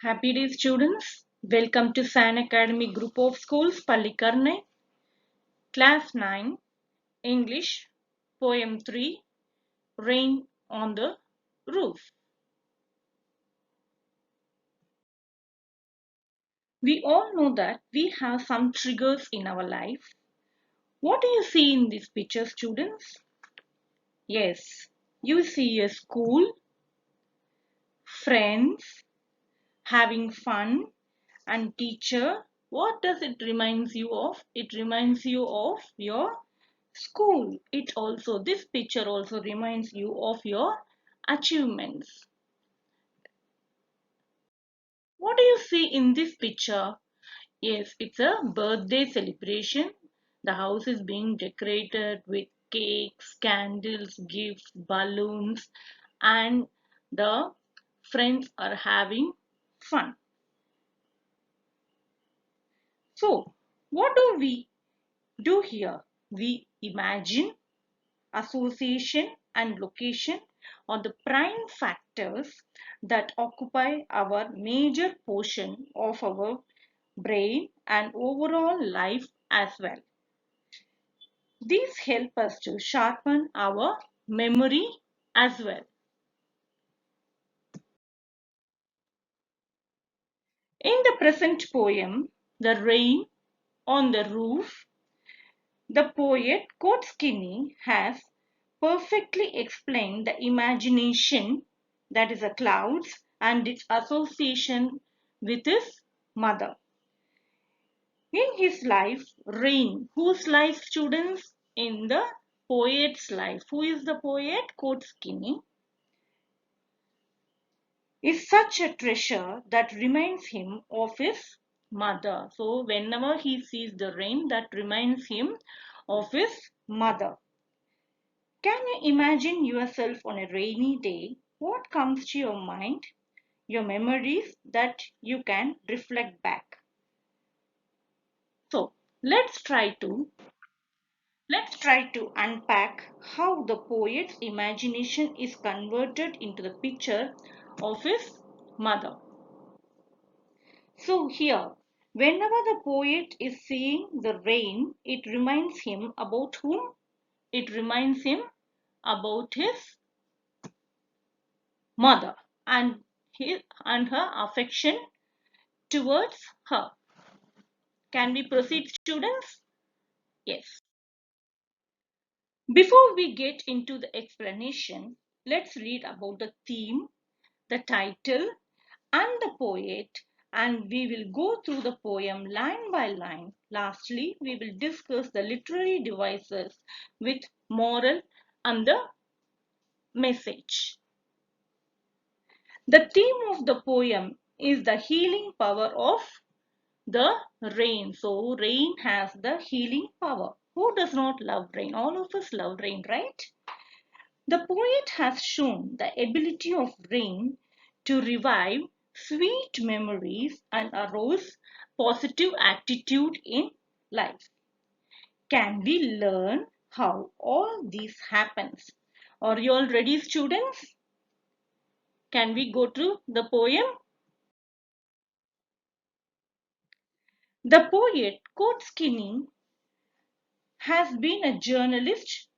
Happy day, students. Welcome to San Academy Group of Schools, Pallikaranai, Class 9, English, Poem 3, Rain on the Roof. We all know that we have some triggers in our life. What do you see in this picture, students? Yes, you see a school, friends, having fun, and teacher. What does it reminds you of? It reminds you of your school. This picture also reminds you of your achievements. What do you see in this picture? Yes, it's a birthday celebration. The house is being decorated with cakes, candles, gifts, balloons, and the friends are having fun. So, what do we do here? We imagine, association, and location are the prime factors that occupy our major portion of our brain and overall life as well. These help us to sharpen our memory as well. In the present poem, The Rain on the Roof, the poet Kotskinny has perfectly explained the imagination, that is the clouds, and its association with his mother. In his life, rain. Whose life, students? In the poet's life. Who is the poet? Kotskinny. Is such a treasure that reminds him of his mother. So whenever he sees the rain, that reminds him of his mother. Can you imagine yourself on a rainy day? What comes to your mind? Your memories that you can reflect back. So let's try to unpack how the poet's imagination is converted into the picture of his mother. So here, whenever the poet is seeing the rain, it reminds him about whom? It reminds him about his mother and her affection towards her. Can we proceed, students? Yes. Before we get into the explanation, let's read about the theme, the title, and the poet, and we will go through the poem line by line. Lastly, we will discuss the literary devices with moral and the message. The theme of the poem is the healing power of the rain. So rain has the healing power. Who does not love rain? All of us love rain, right? The poet has shown the ability of rain to revive sweet memories and arouse positive attitude in life. Can we learn how all this happens? Are you all ready, students? Can we go through the poem? The poet Kotskinny has been a journalist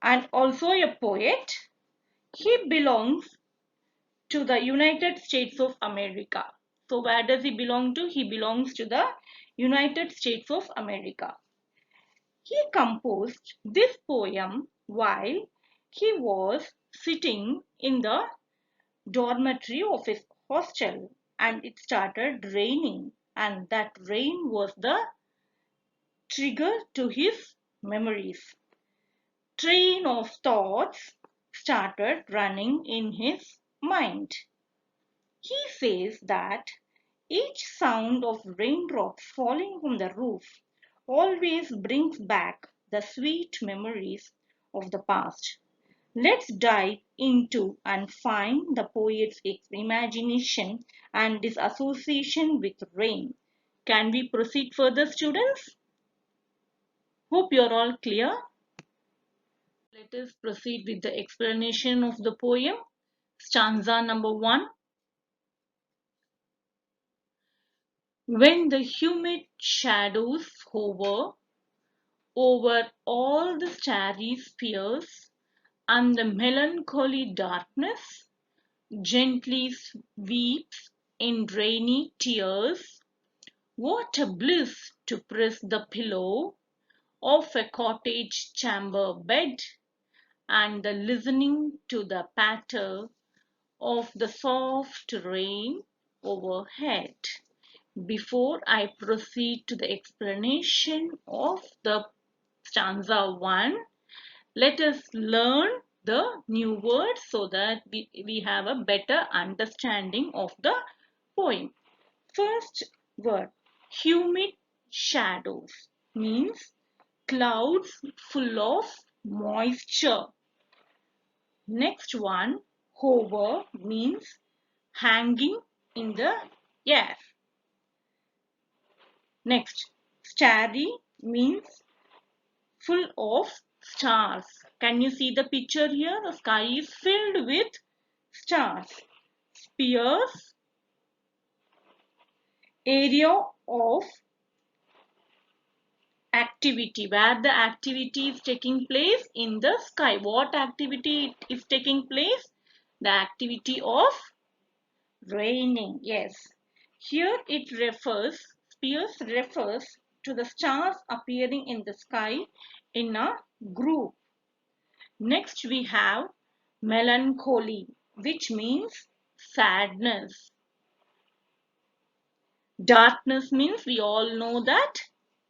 and also a poet. He belongs to the United States of America. So where does he belong to? He belongs to the United States of America. He composed this poem while he was sitting in the dormitory of his hostel, and it started raining, and that rain was the trigger to his memories. Train of thoughts started running in his mind. He says that each sound of raindrops falling from the roof always brings back the sweet memories of the past. Let's dive into and find the poet's imagination and his association with rain. Can we proceed further, students? Hope you're all clear. Let us proceed with the explanation of the poem. Stanza number 1. When the humid shadows hover over all the starry spheres, and the melancholy darkness gently weeps in rainy tears, what a bliss to press the pillow of a cottage chamber bed, and the listening to the patter of the soft rain overhead. Before I proceed to the explanation of the stanza 1, let us learn the new words so that we have a better understanding of the poem. First word, humid shadows, means clouds full of moisture. Next one, hover, means hanging in the air. Next, starry means full of stars. Can you see the picture here? The sky is filled with stars. Spheres, area of activity, where the activity is taking place in the sky. What activity is taking place? The activity of raining. Yes. Here it refers, spheres refers to the stars appearing in the sky in a group. Next we have melancholy, which means sadness. Darkness means we all know that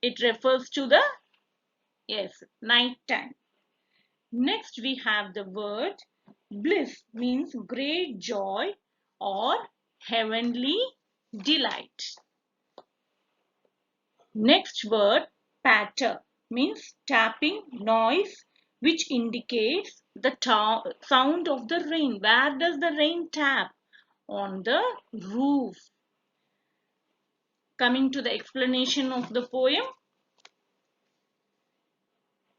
it refers to the, yes, night time. Next we have the word bliss, means great joy or heavenly delight. Next word patter, means tapping noise, which indicates the sound of the rain. Where does the rain tap? On the roof. Coming to the explanation of the poem.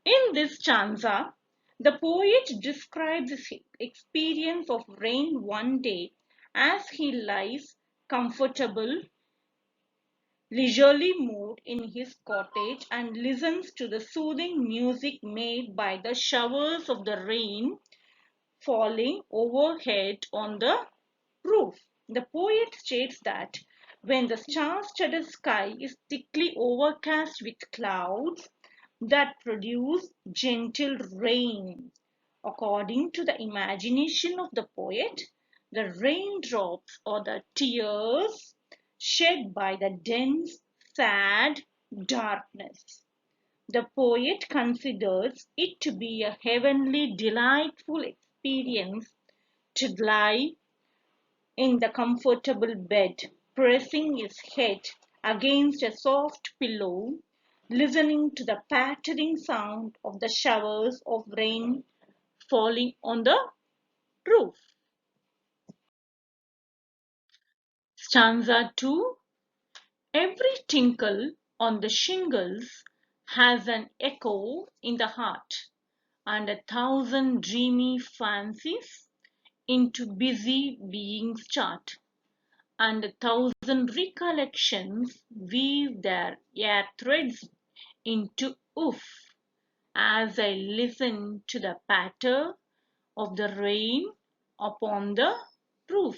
In this stanza, the poet describes his experience of rain one day as he lies comfortable, leisurely mood in his cottage and listens to the soothing music made by the showers of the rain falling overhead on the roof. The poet states that when the star-studded sky is thickly overcast with clouds that produce gentle rain, according to the imagination of the poet, the raindrops or the tears shed by the dense, sad darkness. The poet considers it to be a heavenly, delightful experience to lie in the comfortable bed, pressing his head against a soft pillow, listening to the pattering sound of the showers of rain falling on the roof. Stanza 2. Every tinkle on the shingles has an echo in the heart, and 1,000 dreamy fancies into busy beings start, and 1,000 recollections weave their air threads into oof as I listen to the patter of the rain upon the roof.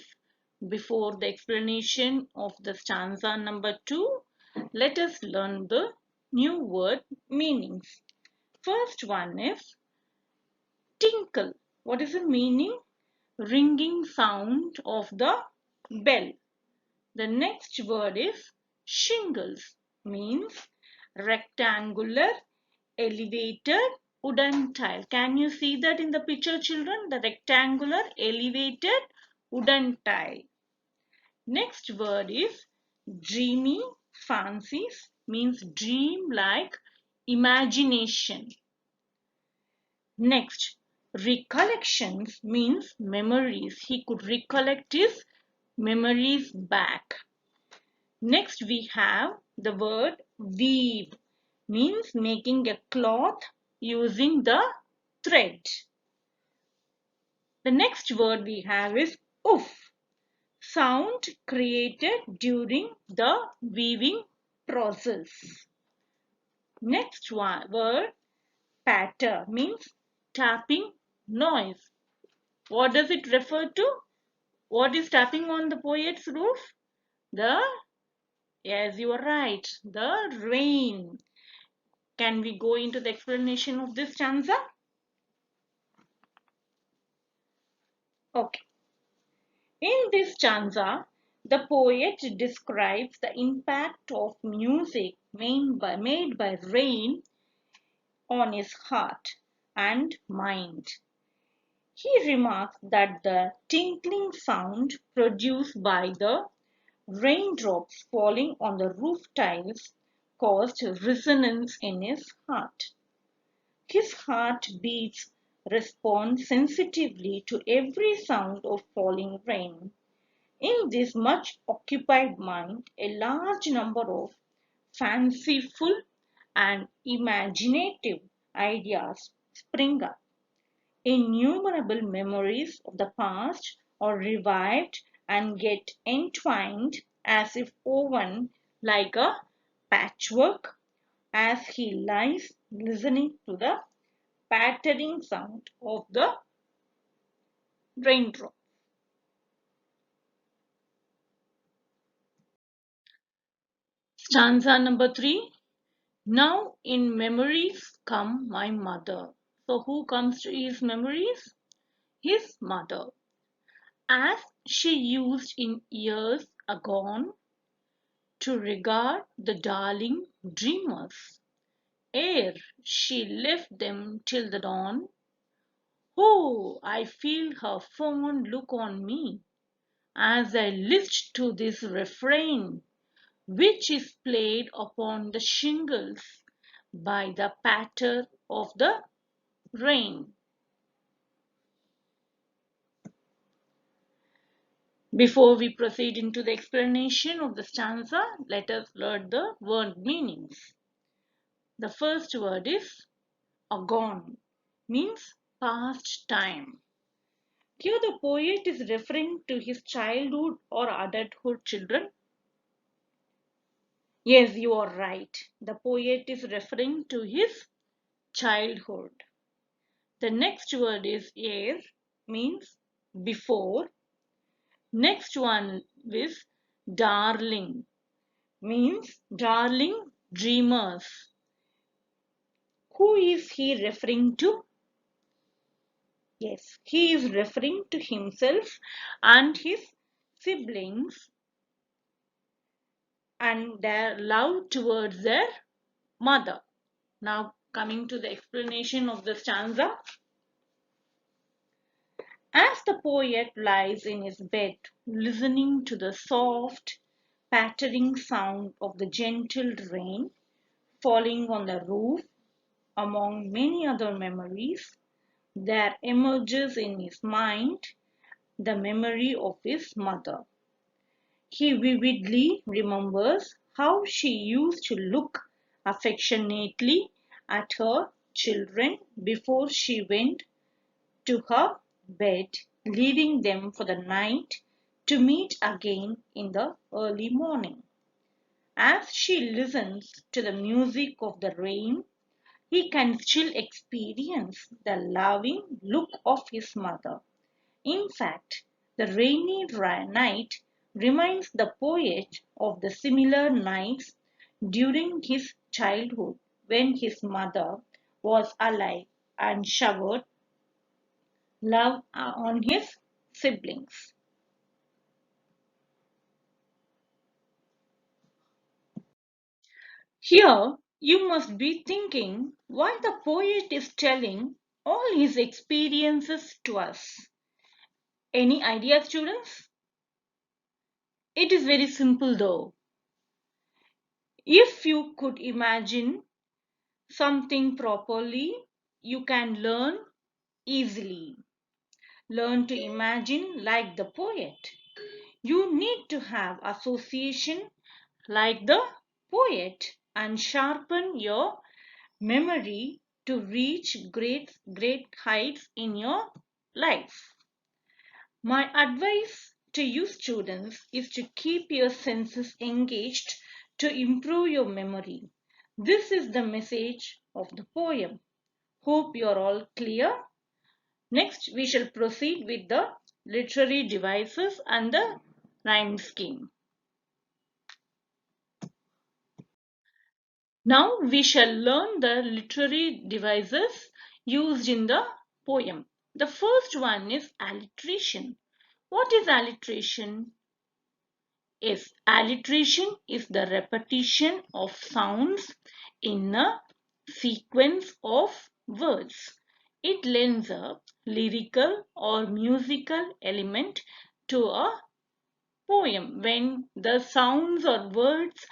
Before the explanation of the stanza number 2, let us learn the new word meanings. First one is tinkle. What is the meaning? Ringing sound of the bell. The next word is shingles, means rectangular elevated wooden tile. Can you see that in the picture, children? The rectangular elevated wooden tile. Next word is dreamy fancies, means dream like imagination. Next, recollections means memories. He could recollect his memories back. Next we have the word weave, means making a cloth using the thread. The next word we have is oof. Sound created during the weaving process. Next one word patter means tapping noise. What does it refer to? What is tapping on the poet's roof? The, yes, you are right, the rain. Can we go into the explanation of this stanza? Okay. In this stanza, the poet describes the impact of music made by rain on his heart and mind. He remarks that the tinkling sound produced by the raindrops falling on the roof tiles caused resonance in his heart. His heart beats respond sensitively to every sound of falling rain. In this much occupied mind, a large number of fanciful and imaginative ideas spring up. Innumerable memories of the past are revived and get entwined as if woven like a patchwork as he lies listening to the pattering sound of the raindrop. Stanza number 3. Now in memories come my mother. So who comes to his memories? His mother. As she used in years agone to regard the darling dreamers, ere she left them till the dawn. Oh, I feel her fond look on me as I list to this refrain, which is played upon the shingles by the patter of the rain. Before we proceed into the explanation of the stanza, let us learn the word meanings. The first word is agone, means past time. Here the poet is referring to his childhood or adulthood children. Yes, you are right. The poet is referring to his childhood. The next word is ere, means before. Next one is darling, means darling dreamers. Who is he referring to? Yes, he is referring to himself and his siblings and their love towards their mother. Now, coming to the explanation of the stanza. As the poet lies in his bed, listening to the soft, pattering sound of the gentle rain falling on the roof, among many other memories, there emerges in his mind the memory of his mother. He vividly remembers how she used to look affectionately at her children before she went to her bed, leaving them for the night to meet again in the early morning. As she listens to the music of the rain, he can still experience the loving look of his mother. In fact, the rainy night reminds the poet of the similar nights during his childhood when his mother was alive and showered love on his siblings. Here, you must be thinking why the poet is telling all his experiences to us. Any idea, students? It is very simple though. If you could imagine something properly, you can learn easily. Learn to imagine like the poet. You need to have association like the poet and sharpen your memory to reach great heights in your life. My advice to you students is to keep your senses engaged to improve your memory. This is the message of the poem. Hope you are all clear. Next, we shall proceed with the literary devices and the rhyme scheme. Now we shall learn the literary devices used in the poem. The first one is alliteration. What is alliteration? Yes, alliteration is the repetition of sounds in a sequence of words. It lends a lyrical or musical element to a poem when the sounds or words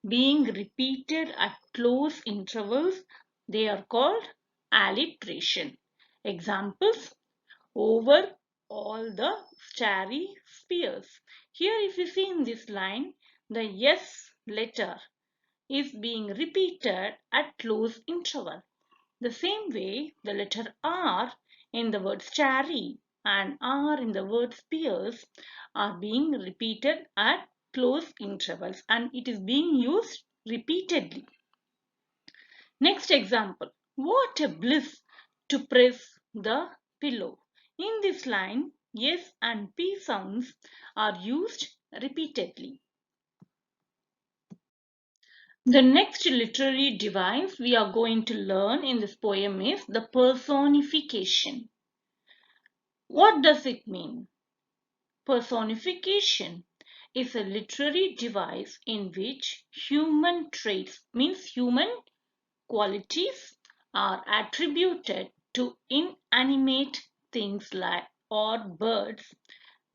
being repeated at close intervals, they are called alliteration. Examples: over all the starry spheres. Here if you see in this line, the S letter is being repeated at close interval. The same way, the letter R in the word starry and R in the word spheres are being repeated at close intervals, and it is being used repeatedly. Next example, what a bliss to press the pillow. In this line, S and P sounds are used repeatedly. The next literary device we are going to learn in this poem is the personification. What does it mean? Personification is a literary device in which human traits, means human qualities, are attributed to inanimate things like or birds,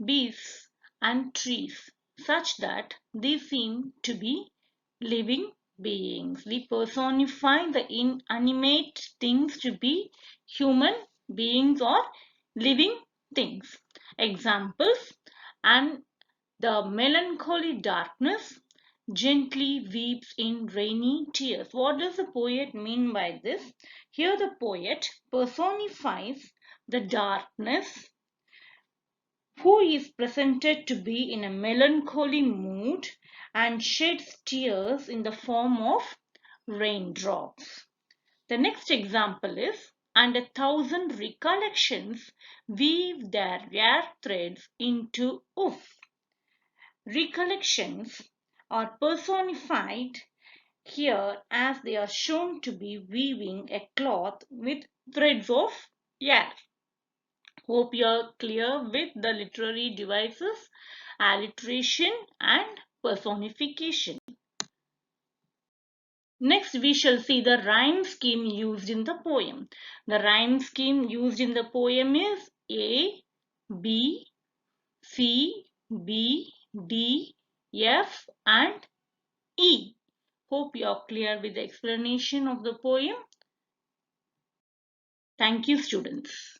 beasts, and trees, such that they seem to be living beings. We personify the inanimate things to be human beings or living things. Examples: and the melancholy darkness gently weeps in rainy tears. What does the poet mean by this? Here the poet personifies the darkness who is presented to be in a melancholy mood and sheds tears in the form of raindrops. The next example is, and 1,000 recollections weave their rare threads into woof. Recollections are personified here as they are shown to be weaving a cloth with threads of yarn. Hope you are clear with the literary devices, alliteration and personification. Next, we shall see the rhyme scheme used in the poem. The rhyme scheme used in the poem is A, B, C, B, D, F and E. Hope you are clear with the explanation of the poem. Thank you, students.